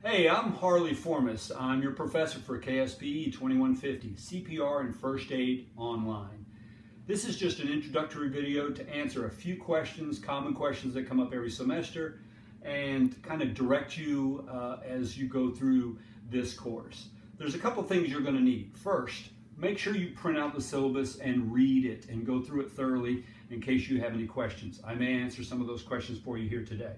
Hey, I'm Harley Formas. I'm your professor for KSPE 2150, CPR and First Aid Online. This is just an introductory video to answer a few questions, common questions that come up every semester, and kind of direct you as you go through this course. There's a couple things you're going to need. First, make sure you print out the syllabus and read it and go through it thoroughly in case you have any questions. I may answer some of those questions for you here today.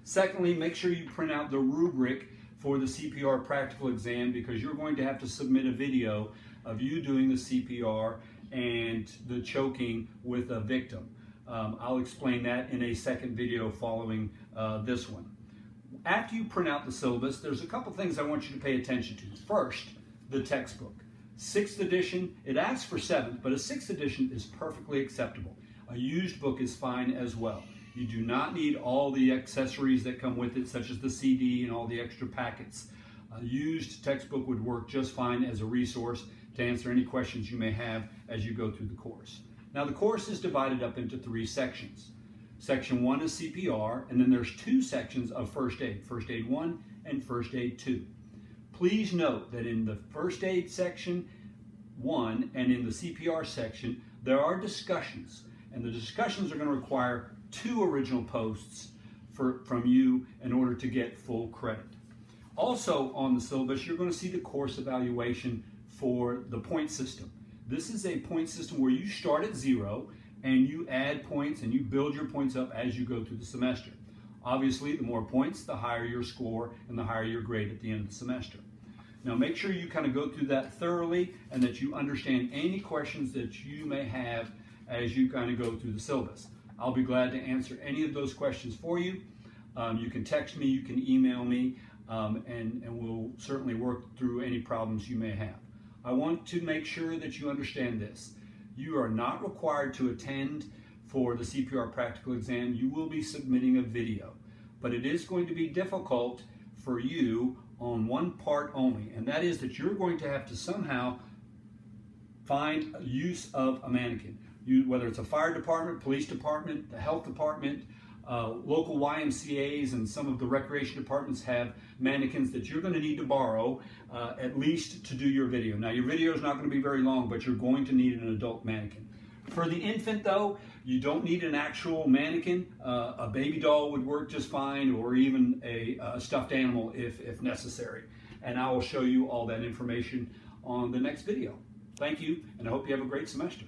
Secondly, make sure you print out the rubric for the CPR practical exam because you're going to have to submit a video of you doing the CPR and the choking with a victim. I'll explain that in a second video following this one. After you print out the syllabus, there's a couple things I want you to pay attention to. First, the textbook. 6th edition, it asks for 7th, but a 6th edition is perfectly acceptable. A used book is fine as well. You do not need all the accessories that come with it, such as the CD and all the extra packets. A used textbook would work just fine as a resource to answer any questions you may have as you go through the course. Now, the course is divided up into 3 sections. Section 1 is CPR, and then there's 2 sections of First Aid, First Aid 1 and First Aid 2. Please note that in the First Aid section 1 and in the CPR section, there are discussions, and the discussions are going to require 2 original posts from you in order to get full credit. Also on the syllabus, you're going to see the course evaluation for the point system. This is a point system where you start at 0 and you add points and you build your points up as you go through the semester. Obviously, the more points, the higher your score and the higher your grade at the end of the semester. Now make sure you kind of go through that thoroughly and that you understand any questions that you may have as you kind of go through the syllabus. I'll be glad to answer any of those questions for you. You can text me, you can email me, and we'll certainly work through any problems you may have. I want to make sure that you understand this. You are not required to attend for the CPR practical exam. You will be submitting a video, but it is going to be difficult for you on one part only, and that is that you're going to have to somehow find use of a mannequin. Whether it's a fire department, police department, the health department, local YMCAs and some of the recreation departments have mannequins that you're going to need to borrow at least to do your video. Now your video is not going to be very long, but you're going to need an adult mannequin. For the infant though, you don't need an actual mannequin. A baby doll would work just fine, or even a stuffed animal if necessary. And I will show you all that information on the next video. Thank you, and I hope you have a great semester.